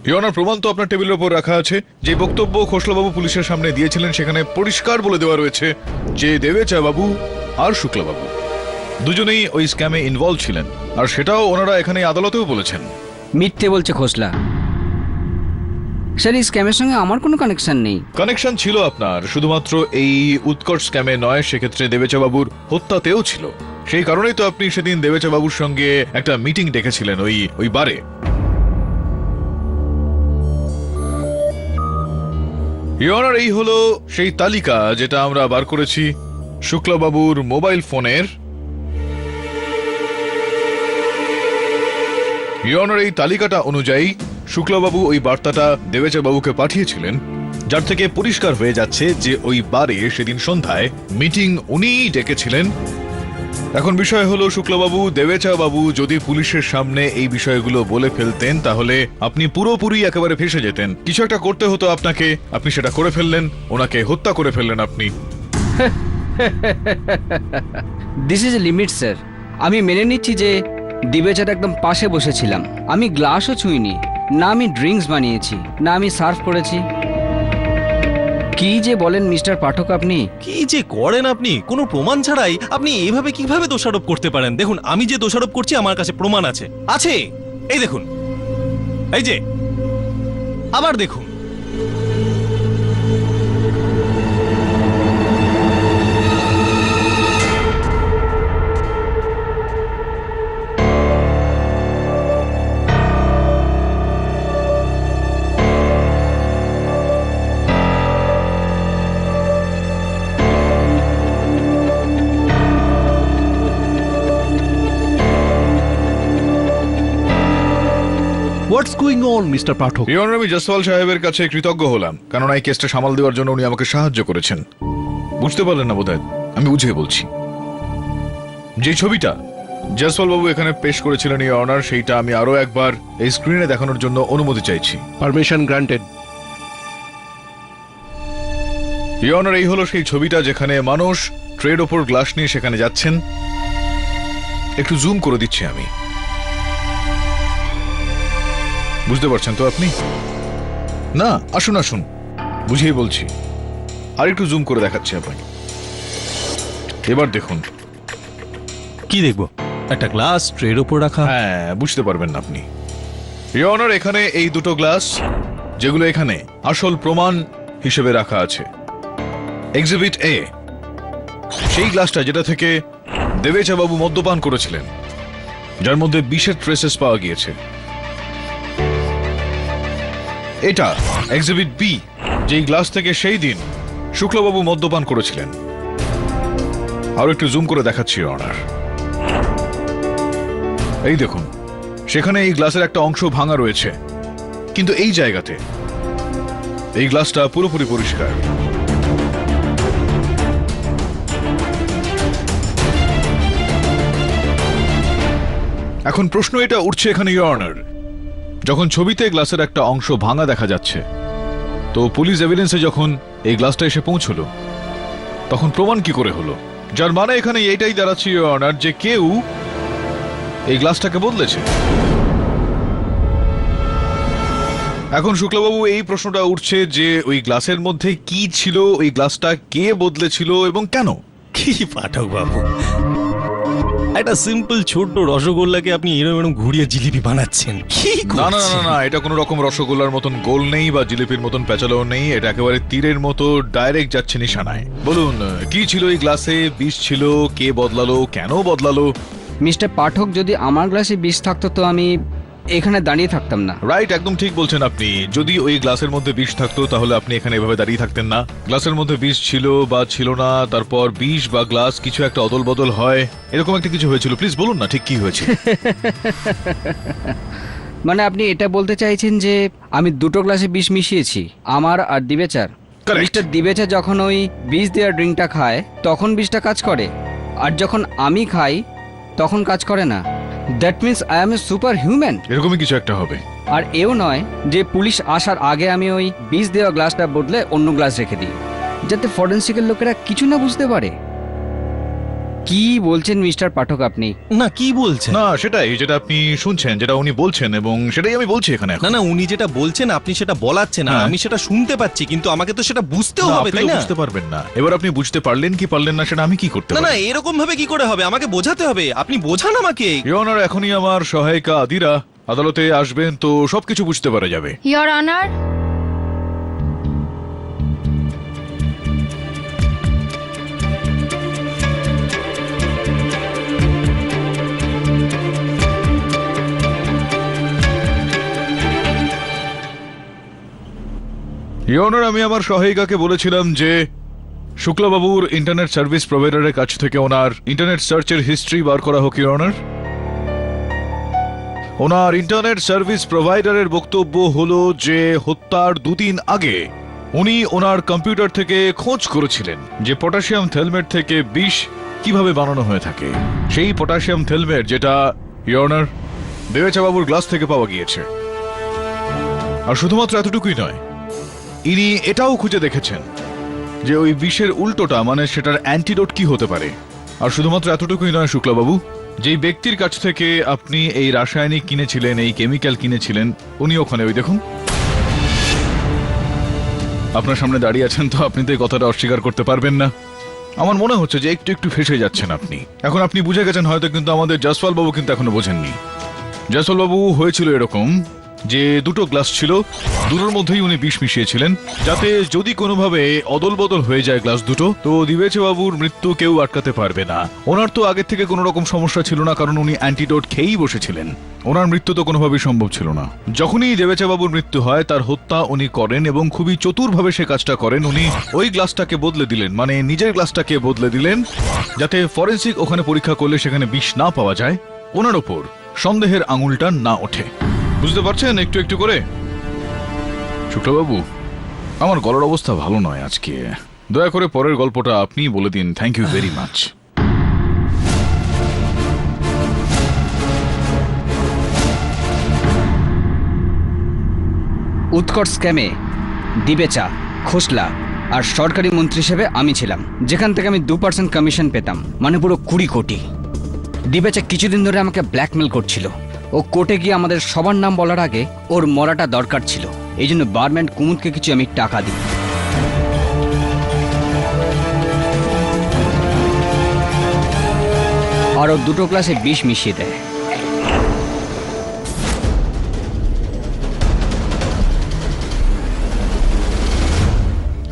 ইওনার, প্রমাণ তো আপনার টেবিলের উপর রাখা আছে। যে বক্তব্য খোসলাবাবু পুলিশের সামনে দিয়েছিলেন, সেখানে পরিষ্কার বলে দেওয়া রয়েছে যে দেবেচা বাবু আর শুক্লাবাবু দুজনেই ওই স্ক্যামে ইনভলভ ছিলেন, আর সেটাও ওনারা এখানে আদালতেও বলেছেন। মিথ্যে বলছে খোসলা। স্যার, এই স্ক্যামের সঙ্গে আমার কোনো কানেকশন নেই। কানেকশন ছিল আপনার, শুধুমাত্র এই উৎকর্ষ স্ক্যামে নয়, সেক্ষেত্রে দেবেচা বাবুর হত্যাতেও ছিল। সেই কারণেই তো আপনি সেদিন দেবেচা বাবুর সঙ্গে একটা মিটিং ডেকেছিলেন ওই বারে। ইওনার, এই হলো সেই তালিকা যেটা আমরা বার করেছি শুক্লাবাবুর মোবাইল ফোনের। ইওনার, এই তালিকাটা অনুযায়ী শুক্লাবাবু ওই বার্তাটা দেবেচা বাবুকে পাঠিয়েছিলেন, যার থেকে পরিষ্কার হয়ে যাচ্ছে যে ওই বারে সেদিন সন্ধ্যায় মিটিং উনিই ডেকেছিলেন। এখন বিষয় হলো শুক্লাবাবু, দেবেচা বাবু যদি পুলিশের সামনে এই বিষয়গুলো বলে ফেলতেন, তাহলে আপনি পুরোপুরি একেবারে ফেসে যেতেন। কিছু একটা করতে হতো আপনাকে, আপনি সেটা করে ফেললেন, ওনাকে হত্যা করে ফেললেন আপনি। This is a limit sir. আমি মেনে নিচ্ছি যে দিবেচার একদম পাশে বসেছিলাম। আমি গ্লাসও ছুঁইনি, না আমি ড্রিঙ্কস বানিয়েছি, না আমি সার্ভ করেছি। কি যে বলেন মিস্টার পাঠক আপনি! কি যে করেন আপনি! কোনো প্রমাণ ছাড়াই আপনি এইভাবে কিভাবে দোষারোপ করতে পারেন? দেখুন, আমি যে দোষারোপ করছি আমার কাছে প্রমাণ আছে। এই দেখুন, এই যে, আবার দেখুন। হোয়াটস গোয়িং অন মিস্টার পাঠক? ইওনার, আমি জয়সওয়াল সাহেবের কাছে কৃতজ্ঞ হলাম, কেননা এই কেসটা সামাল দেওয়ার জন্য উনি আমাকে সাহায্য করেছেন। বুঝতে পারলেন না বোধহয়, আমি বুঝিয়ে বলছি। যে ছবিটা জয়সওয়াল বাবু এখানে পেশ করেছিলেন ইওনার, সেইটা আমি আরো একবার এই স্ক্রিনে দেখানোর জন্য অনুমতি চাইছি। Permission granted. ইওনার, এই হলো সেই ছবিটা যেখানে মানুষ ট্রেড ওপর গ্লাস নিয়ে সেখানে যাচ্ছেন। একটু জুম করে দিচ্ছি আমি। বুঝতে পারছেন তো আপনি? না, আসুন আসুন, বুঝিয়ে বলছি। আর একটু জুম করে দেখাচ্ছি আপনাকে। এবার দেখুন। কি দেখবো? একটা গ্লাস ট্রের উপর রাখা? হ্যাঁ, বুঝতে পারবেন না আপনি। ইওনার, এখানে এই দুটো গ্লাস যেগুলো এখানে আসল প্রমাণ হিসেবে রাখা আছে, এক্সিবিট এ, সেই গ্লাসটা যেটা থেকে দেবেচা বাবু মদ্যপান করেছিলেন, যার মধ্যে বিষের ট্রেসেস পাওয়া গিয়েছে। এটা এক্সিবিট বি, যেই গ্লাস থেকে সেই দিন শুক্লবাবু মদ্যপান করেছিলেন। আরো একটু জুম করে দেখাচ্ছি অনার। এই দেখুন, সেখানে এই গ্লাসের একটা অংশ ভাঙা রয়েছে, কিন্তু এই জায়গাতে এই গ্লাসটা পুরোপুরি পরিষ্কার। এখন প্রশ্ন এটা উঠছে এখানে, ইওর অনার, যখন ছবিতে গ্লাসের একটা অংশ ভাঙা দেখা যাচ্ছে, তো পুলিশ এভিডেন্সে যখন এই গ্লাসটা এসে পৌঁছলো, তখন প্রমাণ কি করে হলো? যার মানে এখানে এইটাই দাঁড়াচ্ছে ইওর অনার, যে কেউ এই গ্লাসটাকে বদলেছে। এখন শুক্লবাবু, এই প্রশ্নটা উঠছে যে ওই গ্লাসের মধ্যে কি ছিল, ওই গ্লাসটা কে বদলেছিল এবং কেন? কি পাঠক বাবু, একটা সিম্পল ছোট্ট রসগোল্লাকে আপনি এরকম ঘুরিয়ে জিলিপি বানাচ্ছেন? কি না না না না, এটা কোনো রকম রসগোল্লার মতন গোল নেই বা জিলিপির মতন পেঁচালো নেই, এটা একেবারে তীরের মতো ডাইরেক্ট যাচ্ছে নিশানায়। বলুন, কি ছিল এই গ্লাসে? বিষ ছিল, কে বদলালো, কেন বদলালো? মিস্টার পাঠক, যদি আমার গ্লাসে বিষ থাকতো তো আমি এখানে দাঁড়িয়ে থাকতাম না। রাইট, একদম ঠিক বলছেন আপনি। যদি ওই গ্লাসের মধ্যে বিষ থাকতো তাহলে আপনি এখানে এভাবে দাঁড়িয়ে থাকতেন না। গ্লাসের মধ্যে বিষ ছিল বা ছিল না, তারপর বিষ বা গ্লাস কিছু একটা অদল বদল হয়, এরকম একটা কিছু হয়েছিল। প্লিজ বলুন না ঠিক কি হয়েছে। মানে আপনি এটা বলতে চাইছেন যে আমি দুটো গ্লাসে বিষ মিশিয়েছি, আমার আর দিবেচার? Correct. মিস্টার দিবেচা যখন ওই বিষ দেওয়ার ড্রিঙ্কটা খায় তখন বিষটা কাজ করে, আর যখন আমি খাই তখন কাজ করে না। That means I M A super human. এরকমই কিছু একটা হবে। আর এও নয় যে পুলিশ আসার আগে আমি ওই বিষ দেওয়া গ্লাসটা বদলে অন্য গ্লাস রেখে দিই, যাতে ফরেন্সিকের লোকেরা কিছু না বুঝতে পারে। কি বলছেন মিস্টার পাঠক আপনি? না, কি বলছেন? না, সেটাই যেটা আপনি শুনছেন, যেটা উনি বলছেন, এবং সেটাই আমি বলছি এখানে এখন। না না, উনি যেটা বলছেন আপনি সেটা বলাচ্ছেন না, হ্যাঁ। আমি সেটা শুনতে পাচ্ছি, কিন্তু আমাকে তো সেটা বুঝতেও না, হবে, আপনি তাই তো না? বুঝতে পারবেন না। এবার আপনি বুঝতে পারলেন কি পারলেন না সেটা আমি কি করতে না না, পারি? এরকম ভাবে কি করে হবে? আমাকে বোঝাতে হবে, আপনি বোঝান আমাকে। ইওর অনার, এখনই আমার সহায়িকা আদিরা আদালতে আসবেন, তো সবকিছু বুঝতে পারা যাবে। ইয়োর অনার, ইওর অনার, আমি আমার সহায়িকাকে বলেছিলাম যে শুক্লাবাবুর ইন্টারনেট সার্ভিস প্রোভাইডারের কাছ থেকে ওনার ইন্টারনেট সার্চের হিস্ট্রি বার করা হোক। ইওর অনার, ওনার ইন্টারনেট সার্ভিস প্রোভাইডারের বক্তব্য হলো যে হত্যার দুদিন আগে উনি ওনার কম্পিউটার থেকে খোঁজ করেছিলেন যে পটাশিয়াম থেলমেট থেকে বিষ কিভাবে বানানো হয়ে থাকে। সেই পটাশিয়াম থেলমেট যেটা ইওর অনার দেবেচা বাবুর গ্লাস থেকে পাওয়া গিয়েছে। আর শুধুমাত্র এতটুকুই নয়, ইনি এটাও খুঁজে দেখেছেন যে ওই বিষের উল্টোটা, মানে সেটার অ্যান্টিডোট কি হতে পারে। আর শুধুমাত্র এতটুকুই নয় শুক্লাবাবু, যেই ব্যক্তির কাছ থেকে আপনি এই রাসায়নিক কিনেছিলেন, এই কেমিক্যাল কিনেছিলেন, উনি ওখানে, ওই দেখুন আপনার সামনে দাঁড়িয়ে আছেন, তো আপনি তো এই কথাটা অস্বীকার করতে পারবেন না। আমার মনে হচ্ছে যে একটু একটু ফেঁসে যাচ্ছেন আপনি। এখন আপনি বুঝে গেছেন হয়তো, কিন্তু আমাদের জয়সওয়াল বাবু কিন্তু এখনো বোঝেননি। জয়সওয়াল বাবু হয়েছিল এরকম যে দুটো গ্লাস ছিল, দুটোর মধ্যেই উনি বিষ মিশিয়েছিলেন, যাতে যদি কোনোভাবে অদল বদল হয়ে যায় গ্লাস দুটো, তো দিবেচা বাবুর মৃত্যু কেউ আটকাতে পারবে না। ওনার তো আগের থেকে কোনো রকম সমস্যা ছিল না, কারণ উনি অ্যান্টিডোট খেয়েই বসেছিলেন। ওনার মৃত্যু তো কোনোভাবেই সম্ভব ছিল না। যখনই দেবেচা বাবুর মৃত্যু হয়, তার হত্যা উনি করেন এবং খুবই চতুরভাবে সে কাজটা করেন। উনি ওই গ্লাসটাকে বদলে দিলেন, মানে নিজের গ্লাসটাকে বদলে দিলেন, যাতে ফরেন্সিক ওখানে পরীক্ষা করলে সেখানে বিষ না পাওয়া যায়, ওনার ওপর সন্দেহের আঙুলটা না ওঠে। বুঝতে পারছেন একটু একটু করে? শুক্লবাবু, আমার গলার অবস্থা ভালো নয় আজকে, দয়া করে পরের গল্পটা আপনি বলে দিন। Thank you very much. উৎকট স্ক্যামে দিবেচা, খোসলা আর সরকারি মন্ত্রী হিসেবে আমি ছিলাম, যেখান থেকে আমি 2% কমিশন পেতাম, মানে পুরো 20 কোটি। দিবেচা কিছুদিন ধরে আমাকে ব্ল্যাকমেল করছিল। ও কোর্টে গিয়ে আমাদের সবার নাম বলার আগে ওর মরাটা দরকার ছিল, এই জন্য বারম্যান কুমুদকে কিছু আমি টাকা দিই। আর ও দুটো গ্লাসে বিষ মিশিয়ে দেয়।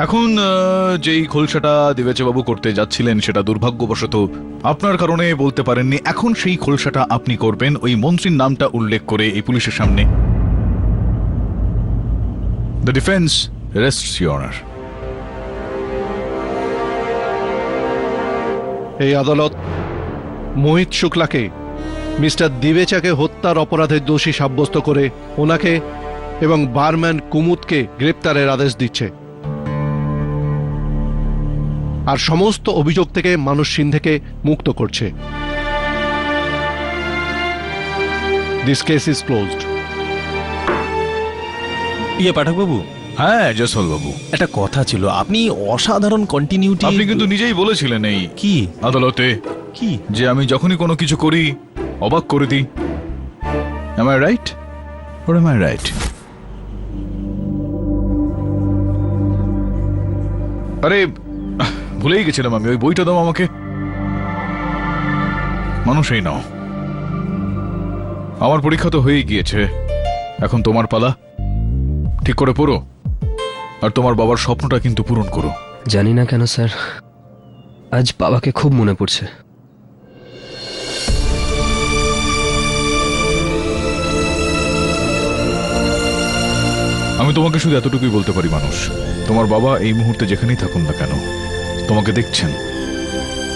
এখন যেই খোলসাটা দেবেচবাবু করতে যাচ্ছিলেন সেটা দুর্ভাগ্যবশত আপনার কারণে বলতে পারেননি। এখন সেই খোলসাটা আপনি করবেন ওই মন্ত্রীর নামটা উল্লেখ করে এই পুলিশের সামনে। The defence রেস্টস your honour. এই আদালত মোহিত শুক্লাকে মিস্টার দিবেচাকে হত্যার অপরাধের দোষী সাব্যস্ত করে ওনাকে এবং বারম্যান কুমুদকে গ্রেপ্তারের আদেশ দিচ্ছে আর সমস্ত অভিযোগ থেকে মানুষ সিন্ধেকে মুক্ত করছে। This case is closed. পাঠকবাবু, হ্যাঁ জয়সওয়াল বাবু, একটা কথা ছিল, আপনি অসাধারণ কন্টিনিউটি আপনি কিন্তু নিজেই বলেছিলেন এই কি আদালতে কি যে আমি যখনই কোনো কিছু করি অবাক করে দিই। Am I right? Or am I right? আরে ভুলেই গেছিলাম আমি, ওই বইটা দাও আমাকে। মানুষই নাও, আমার পরীক্ষা তো হয়েই গিয়েছে, এখন তোমার পালা। ঠিক করে পড়ো আর তোমার বাবার স্বপ্নটা কিন্তু পূরণ করো। জানি না কেন স্যার, আজ বাবাকে খুব মনে পড়ছে। আমি তোমাকে শুধু এতটুকুই বলতে পারি, মানুষ, তোমার বাবা এই মুহূর্তে যেখানেই থাকুন না কেন তোমাকে দেখছেন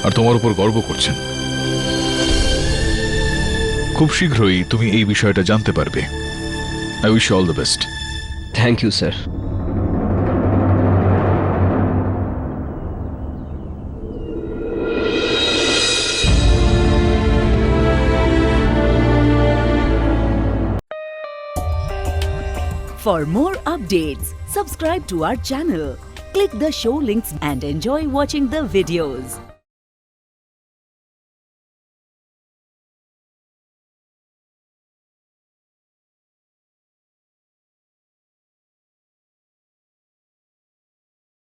আর তোমার উপর গর্ব করছেন। খুব শীঘ্রই তুমি এই বিষয়টা জানতে পারবে। I wish all the best. Thank you sir. For more updates, subscribe to our channel, click the show links and enjoy watching the videos.